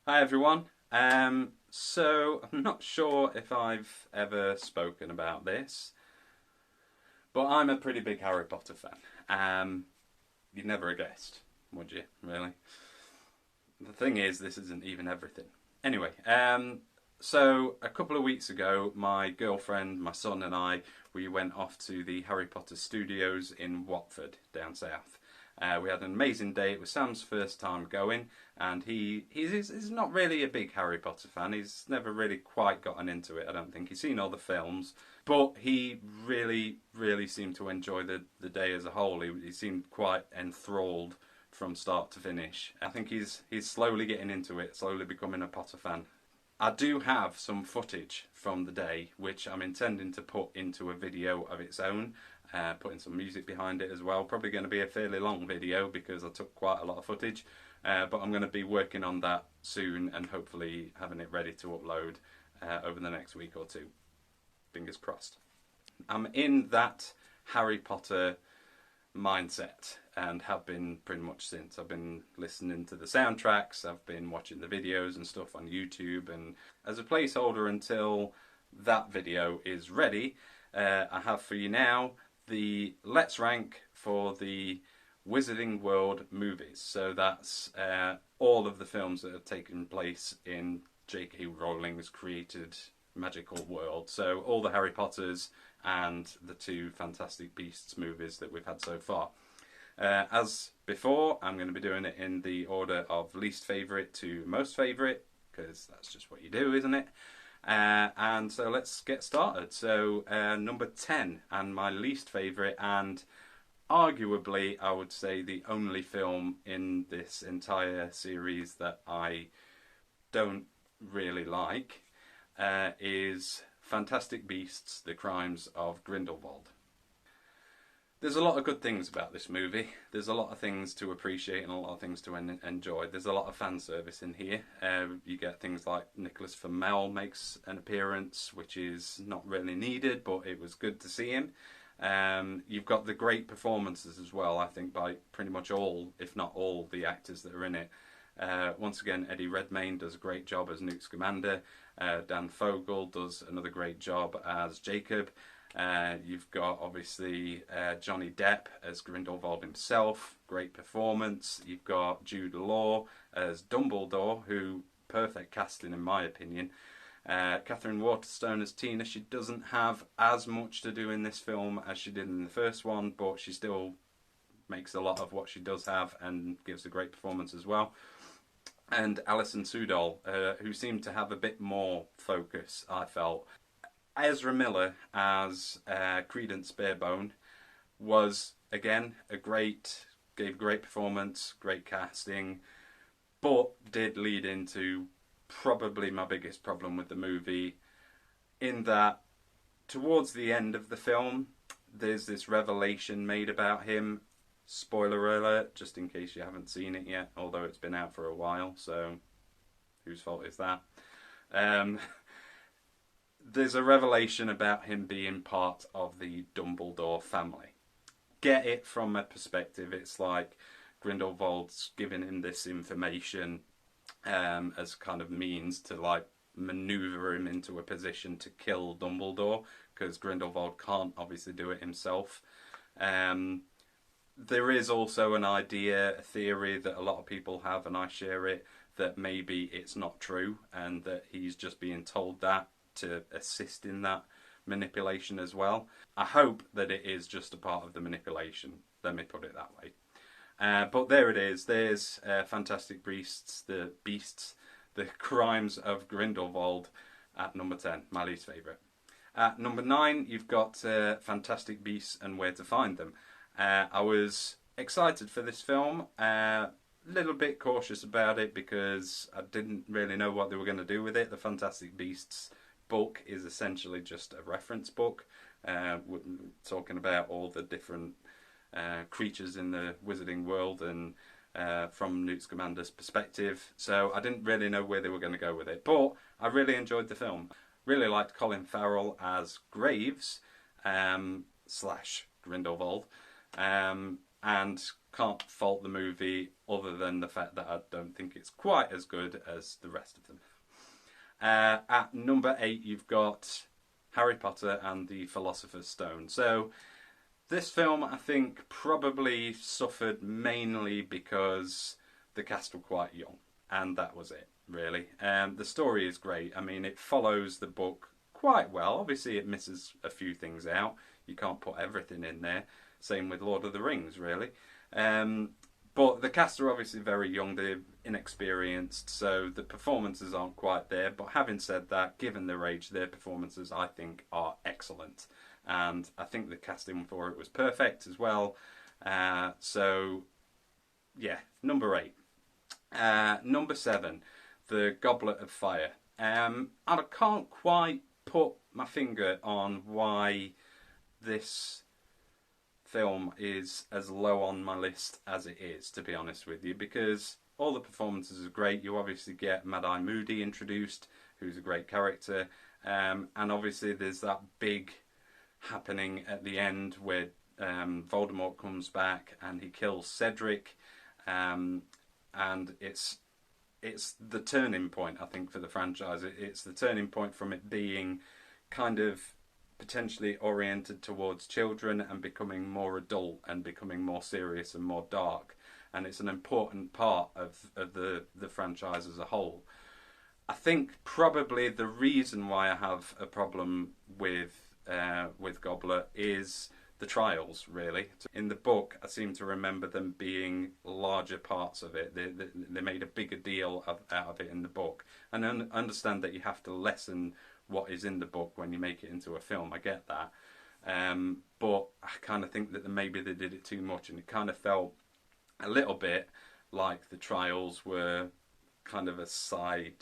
Hi everyone. So I'm not sure if I've ever spoken about this, but I'm a pretty big Harry Potter fan. You'd never have guessed, would you? Really? The thing is, this isn't even everything. Anyway, so a couple of weeks ago, my girlfriend, my son, and we went off to the Harry Potter studios in Watford, down south. We had an amazing day. It was Sam's first time going, and he's not really a big Harry Potter fan. He's never really quite gotten into it. I don't think he's seen all the films, but he really seemed to enjoy the day as a whole. He seemed quite enthralled from start to finish. I think he's slowly getting into it, slowly becoming a Potter fan. I do have some footage from the day, which I'm intending to put into a video of its own, putting some music behind it as well. Probably going to be a fairly long video because I took quite a lot of footage, but I'm going to be working on that soon and hopefully having it ready to upload over the next week or two. Fingers crossed. I'm in that Harry Potter mindset and have been pretty much since. I've been listening to the soundtracks, I've been watching the videos and stuff on YouTube, and as a placeholder until that video is ready, I have for you now the Let's Rank for the Wizarding World movies. So that's all of the films that have taken place in JK Rowling's created magical world. So all the Harry Potters and the two Fantastic Beasts movies that we've had so far. As before, I'm going to be doing it in the order of least favourite to most favourite, because that's just what you do, isn't it? And so let's get started. So number 10, and my least favourite, and arguably I would say the only film in this entire series that I don't really like, is Fantastic Beasts: The Crimes of Grindelwald. There's a lot of good things about this movie. There's a lot of things to appreciate and a lot of things to enjoy. There's a lot of fan service in here. You get things like Nicholas Flamel makes an appearance, which is not really needed, but it was good to see him. You've got the great performances as well, I think, by pretty much all, if not all, the actors that are in it. Once again, Eddie Redmayne does a great job as Newt Scamander. Dan Fogel does another great job as Jacob. You've got obviously Johnny Depp as Grindelwald himself, great performance. You've got Jude Law as Dumbledore, who perfect casting in my opinion. Catherine Waterstone as Tina. She doesn't have as much to do in this film as she did in the first one, but she still makes a lot of what she does have and gives a great performance as well. And Alison Sudol, who seemed to have a bit more focus, I felt. Ezra Miller as Credence Barebone was, again, gave great performance, great casting, but did lead into probably my biggest problem with the movie, in that towards the end of the film, there's this revelation made about him. Spoiler alert, just in case you haven't seen it yet, although it's been out for a while, so whose fault is that? There's a revelation about him being part of the Dumbledore family. Get it from a perspective, it's like Grindelwald's giving him this information as kind of means to like maneuver him into a position to kill Dumbledore, because Grindelwald can't obviously do it himself. There is also an idea, a theory that a lot of people have, and I share it, that maybe it's not true and that he's just being told that to assist in that manipulation as well. I hope that it is just a part of the manipulation, let me put it that way. But there it is, there's Fantastic Beasts, the Crimes of Grindelwald at number 10, my least favourite. At number 9, you've got Fantastic Beasts and Where to Find Them. I was excited for this film, little bit cautious about it because I didn't really know what they were going to do with it. The Fantastic Beasts book is essentially just a reference book, talking about all the different creatures in the wizarding world and from Newt Scamander's perspective. So I didn't really know where they were going to go with it, but I really enjoyed the film. Really liked Colin Farrell as Graves slash Grindelwald. and can't fault the movie other than the fact that I don't think it's quite as good as the rest of them. At number 8, you've got Harry Potter and the Philosopher's Stone. So this film, I think, probably suffered mainly because the cast were quite young, and that was it, really. The story is great. I mean, it follows the book quite well. Obviously, it misses a few things out. You can't put everything in there. Same with Lord of the Rings, really. But the cast are obviously very young. They're inexperienced, so the performances aren't quite there. But having said that, given their age, their performances, I think, are excellent. And I think the casting for it was perfect as well. So, yeah, number 8. Number 7, The Goblet of Fire. And I can't quite put my finger on why this film is as low on my list as it is, to be honest with you, because all the performances are great. You obviously get Mad-Eye Moody introduced, who's a great character, and obviously there's that big happening at the end where Voldemort comes back and he kills Cedric, and it's the turning point, I think, for the franchise. It's the turning point from it being kind of potentially oriented towards children and becoming more adult and becoming more serious and more dark. And it's an important part of the franchise as a whole. I think probably the reason why I have a problem with Goblet is the trials, really. In the book, I seem to remember them being larger parts of it. They made a bigger deal out of it in the book. And I understand that you have to lessen what is in the book when you make it into a film. I get that. But I kind of think that maybe they did it too much, and it kind of felt a little bit like the trials were kind of a side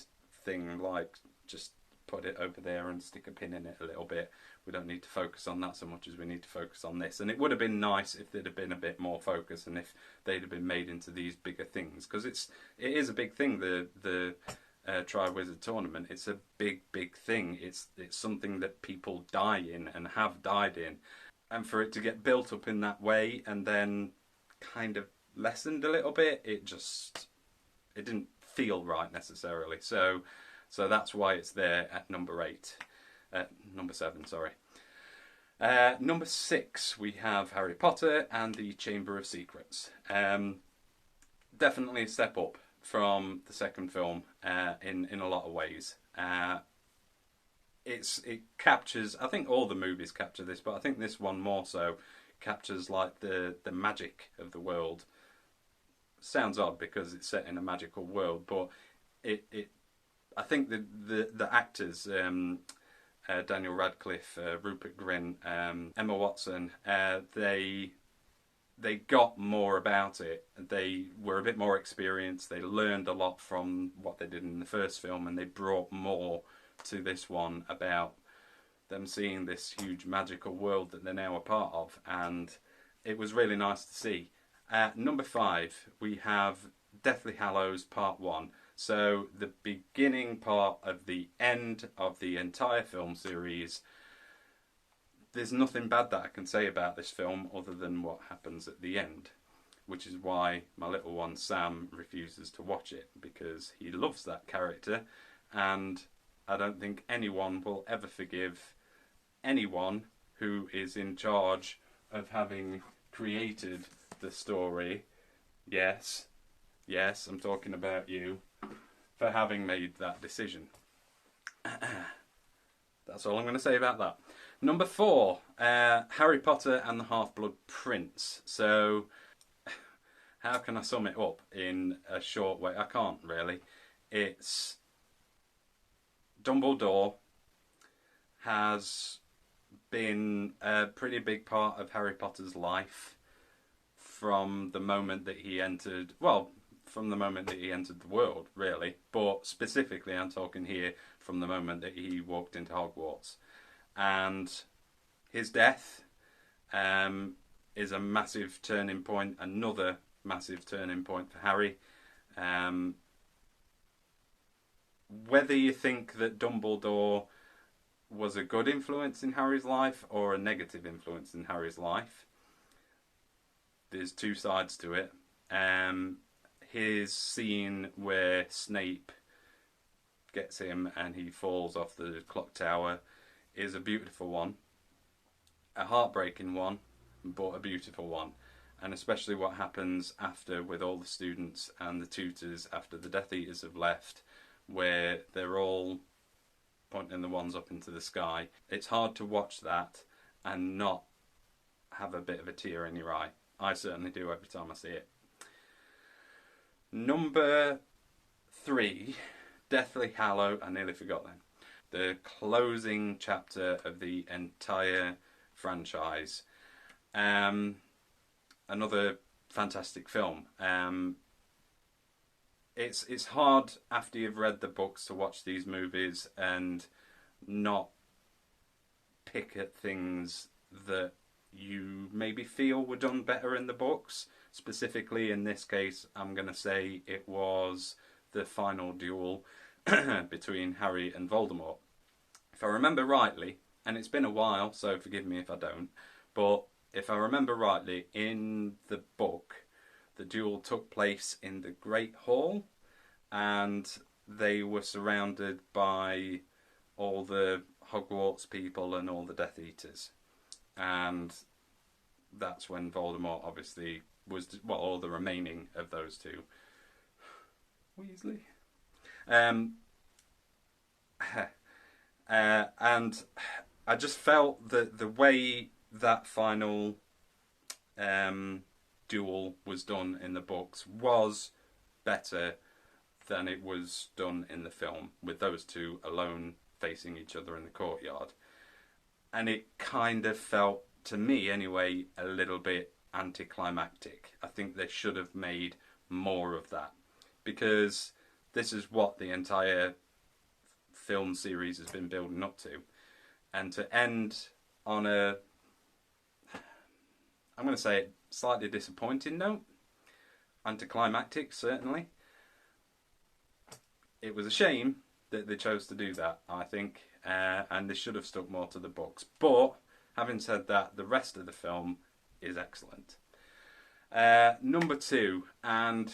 thing, like just put it over there and stick a pin in it a little bit. We don't need to focus on that so much as we need to focus on this. And it would have been nice if there'd have been a bit more focus and if they'd have been made into these bigger things, because it is a big thing. The Triwizard Tournament. It's a big thing. It's something that people die in and have died in, and for it to get built up in that way and then kind of lessened a little bit, it didn't feel right necessarily. So that's why it's there at number 8. Number 7, sorry. Number 6, we have Harry Potter and the Chamber of Secrets. Definitely a step up from the second film in a lot of ways. It captures, I think all the movies capture this, but I think this one more so captures like the magic of the world. Sounds odd because it's set in a magical world, but I think the actors, Daniel Radcliffe, Rupert Grint, Emma Watson, they got more about it. They were a bit more experienced. They learned a lot from what they did in the first film, and they brought more to this one about them seeing this huge magical world that they're now a part of, and it was really nice to see. At number 5, we have Deathly Hallows Part 1. So the beginning part of the end of the entire film series. There's nothing bad that I can say about this film other than what happens at the end, which is why my little one Sam refuses to watch it, because he loves that character, and I don't think anyone will ever forgive anyone who is in charge of having created the story. Yes, I'm talking about you, for having made that decision. That's all I'm going to say about that. Number 4, Harry Potter and the Half-Blood Prince. So, how can I sum it up in a short way? I can't really. It's Dumbledore has been a pretty big part of Harry Potter's life from the moment that he entered, from the moment that he entered the world, really. But specifically, I'm talking here from the moment that he walked into Hogwarts. And his death is a massive turning point, another massive turning point for Harry. Whether you think that Dumbledore was a good influence in Harry's life or a negative influence in Harry's life, there's two sides to it. His scene where Snape gets him and he falls off the clock tower is a beautiful one, a heartbreaking one, but a beautiful one. And especially what happens after with all the students and the tutors after the Death Eaters have left, where they're all pointing the wands up into the sky. It's hard to watch that and not have a bit of a tear in your eye. I certainly do every time I see it. Number 3, Deathly Hallow. I nearly forgot then. The closing chapter of the entire franchise. Another fantastic film. It's hard after you've read the books to watch these movies and not pick at things that you maybe feel were done better in the books. Specifically in this case, I'm going to say it was the final duel between Harry and Voldemort. If I remember rightly, and it's been a while, so forgive me if I don't, but if I remember rightly, in the book, the duel took place in the Great Hall, and they were surrounded by all the Hogwarts people and all the Death Eaters. And that's when Voldemort obviously was, well, all the remaining of those two. Weasley. And I just felt that the way that final duel was done in the books was better than it was done in the film, with those two alone facing each other in the courtyard. And it kind of felt, to me anyway, a little bit anticlimactic. I think they should have made more of that, because this is what the entire film series has been building up to. And to end on a, I'm going to say it, slightly disappointing note, anticlimactic certainly, it was a shame that they chose to do that, I think, and they should have stuck more to the books. But having said that, the rest of the film is excellent. Number 2, and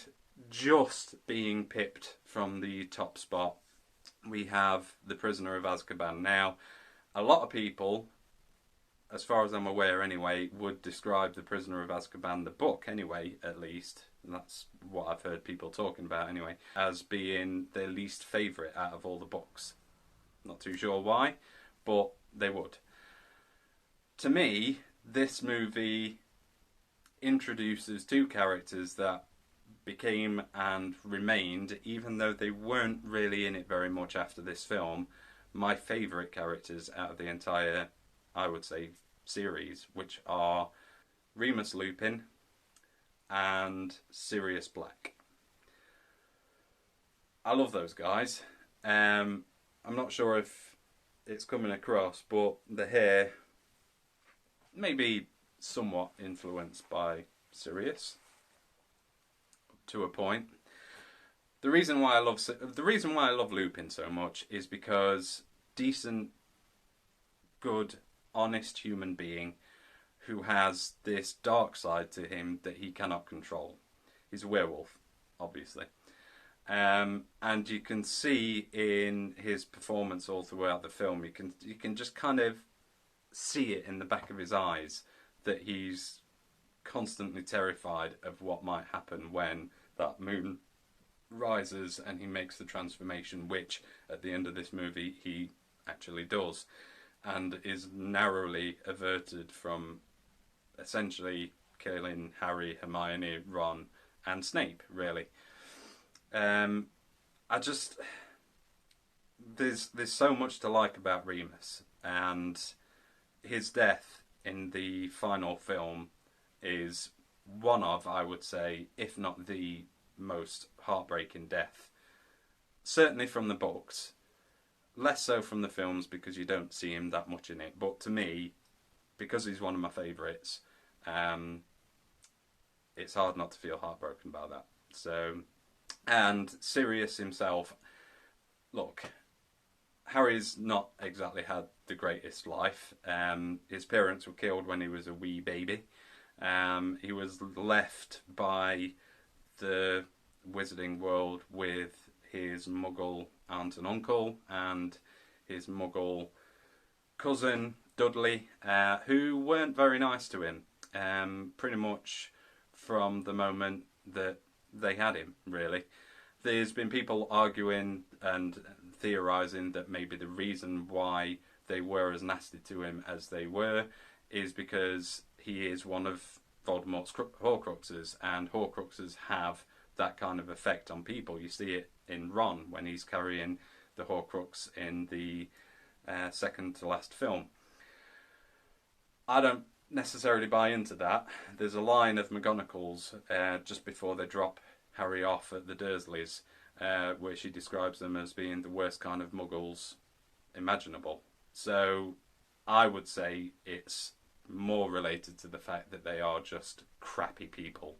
just being pipped from the top spot, we have The Prisoner of Azkaban. Now, a lot of people, as far as I'm aware anyway, would describe The Prisoner of Azkaban, the book anyway, at least, and that's what I've heard people talking about anyway, as being their least favourite out of all the books. Not too sure why, but they would. To me, this movie introduces two characters that became and remained, even though they weren't really in it very much after this film, my favourite characters out of the entire, I would say, series, which are Remus Lupin and Sirius Black. I love those guys. I'm not sure if it's coming across, but the hair may be somewhat influenced by Sirius to a point. The reason why I love Lupin so much is because decent, good, honest human being who has this dark side to him that he cannot control. He's a werewolf, obviously. And you can see in his performance all throughout the film, you can just kind of see it in the back of his eyes that he's constantly terrified of what might happen when that moon rises and he makes the transformation, which at the end of this movie he actually does, and is narrowly averted from essentially killing Harry, Hermione, Ron and Snape, really. There's so much to like about Remus, and his death in the final film is one of, I would say, if not the most heartbreaking death. Certainly from the books. Less so from the films because you don't see him that much in it. But to me, because he's one of my favourites, it's hard not to feel heartbroken about that. So, and Sirius himself, look, Harry's not exactly had the greatest life. His parents were killed when he was a wee baby. He was left by the Wizarding World with his Muggle aunt and uncle and his Muggle cousin Dudley, who weren't very nice to him. Pretty much from the moment that they had him, really. There's been people arguing and theorising that maybe the reason why they were as nasty to him as they were is because he is one of Voldemort's Horcruxes, and Horcruxes have that kind of effect on people. You see it in Ron when he's carrying the Horcrux in the second to last film. I don't necessarily buy into that. There's a line of McGonagall's just before they drop Harry off at the Dursleys, where she describes them as being the worst kind of Muggles imaginable. So I would say it's more related to the fact that they are just crappy people,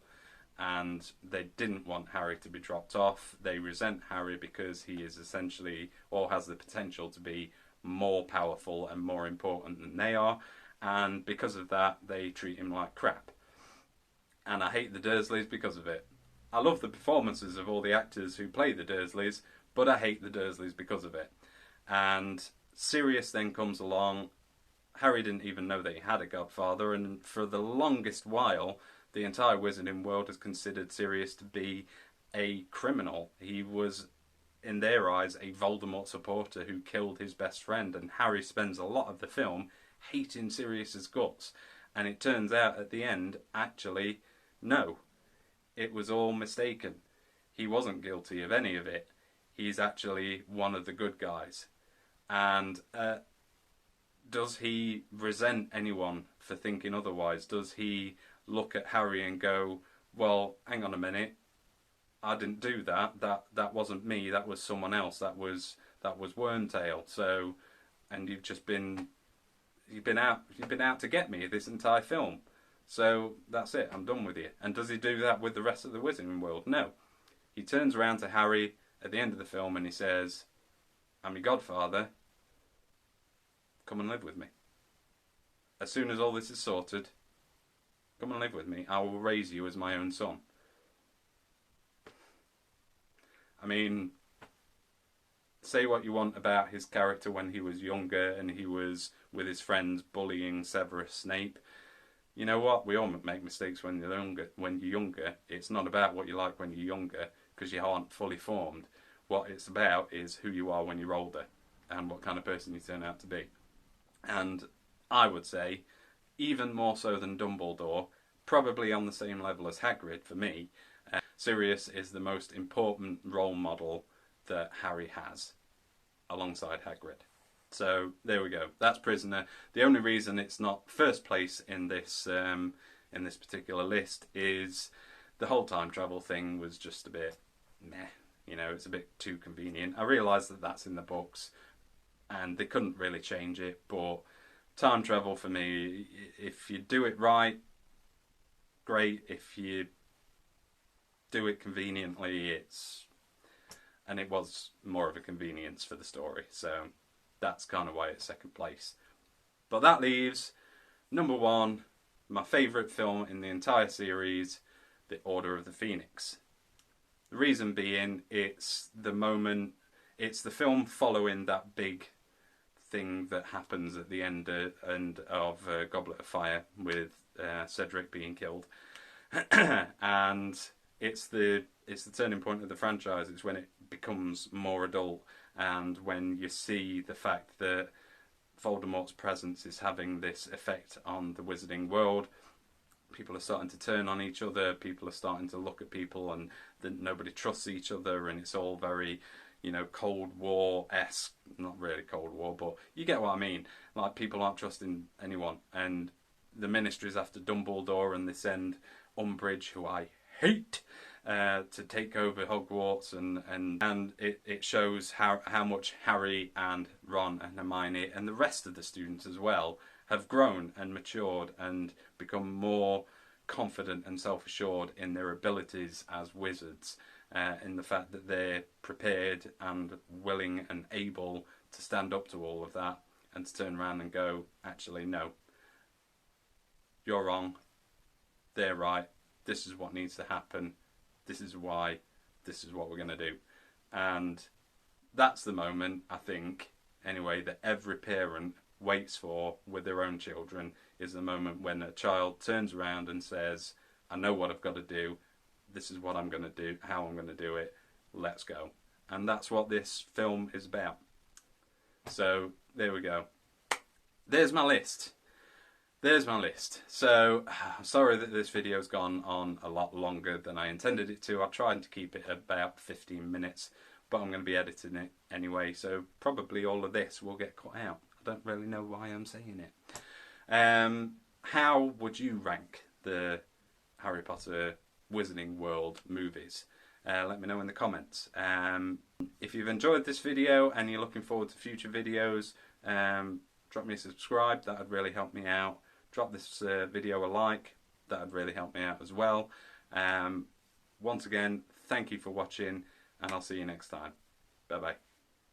and they didn't want Harry to be dropped off. They resent Harry because he is essentially, or has the potential to be, more powerful and more important than they are, and because of that they treat him like crap. And I hate the Dursleys because of it. I love the performances of all the actors who play the Dursleys, but I hate the Dursleys because of it. And Sirius then comes along. Harry didn't even know that he had a godfather, and for the longest while the entire Wizarding world has considered Sirius to be a criminal. He was, in their eyes, a Voldemort supporter who killed his best friend, and Harry spends a lot of the film hating Sirius's guts. And it turns out at the end, actually, no, it was all mistaken. He wasn't guilty of any of it. He's actually one of the good guys. And does he resent anyone for thinking otherwise? Does he look at Harry and go, well, hang on a minute, I didn't do that. That wasn't me. That was someone else. That was Wormtail. So, and you've been out to get me this entire film. So that's it. I'm done with you. And does he do that with the rest of the Wizarding world? No. He turns around to Harry at the end of the film and he says, "I'm your godfather. Come and live with me. As soon as all this is sorted, come and live with me. I will raise you as my own son." I mean, say what you want about his character when he was younger and he was with his friends bullying Severus Snape. You know what? We all make mistakes when you're younger. It's not about what you like when you're younger, because you aren't fully formed. What it's about is who you are when you're older and what kind of person you turn out to be. And I would say, even more so than Dumbledore, probably on the same level as Hagrid for me, Sirius is the most important role model that Harry has, alongside Hagrid. So there we go. That's Prisoner. The only reason it's not first place in this particular list is the whole time travel thing was just a bit meh. You know, it's a bit too convenient. I realise that that's in the books, and they couldn't really change it. But time travel for me, if you do it right, great. If you do it conveniently, and it was more of a convenience for the story. So that's kind of why it's second place. But that leaves number one, my favourite film in the entire series, The Order of the Phoenix. The reason being, it's the film following that big thing that happens at the end of Goblet of Fire with Cedric being killed. And it's the turning point of the franchise. It's when it becomes more adult, and when you see the fact that Voldemort's presence is having this effect on the Wizarding world. People are starting to turn on each other. People are starting to look at people, and nobody trusts each other, and it's all very, Cold War-esque. Not really Cold War, but you get what I mean. Like, people aren't trusting anyone, and the Ministry's after Dumbledore, and they send Umbridge, who I hate, to take over Hogwarts, and it shows how much Harry and Ron and Hermione and the rest of the students as well have grown and matured and become more confident and self-assured in their abilities as wizards, in the fact that they're prepared and willing and able to stand up to all of that and to turn around and go, actually, no, you're wrong, they're right, this is what needs to happen, this is why, this is what we're going to do. And that's the moment, I think, anyway, that every parent waits for with their own children, is the moment when a child turns around and says, I know what I've got to do, this is what I'm going to do, how I'm going to do it, let's go. And that's what this film is about. So there we go. There's my list. There's my list. So, sorry that this video's gone on a lot longer than I intended it to. I tried to keep it about 15 minutes, but I'm going to be editing it anyway, so probably all of this will get cut out. I don't really know why I'm saying it. How would you rank the Harry Potter Wizarding World movies? Let me know in the comments. If you've enjoyed this video and you're looking forward to future videos, drop me a subscribe, that would really help me out. Drop this video a like, that would really help me out as well. Once again, thank you for watching, and I'll see you next time. Bye bye.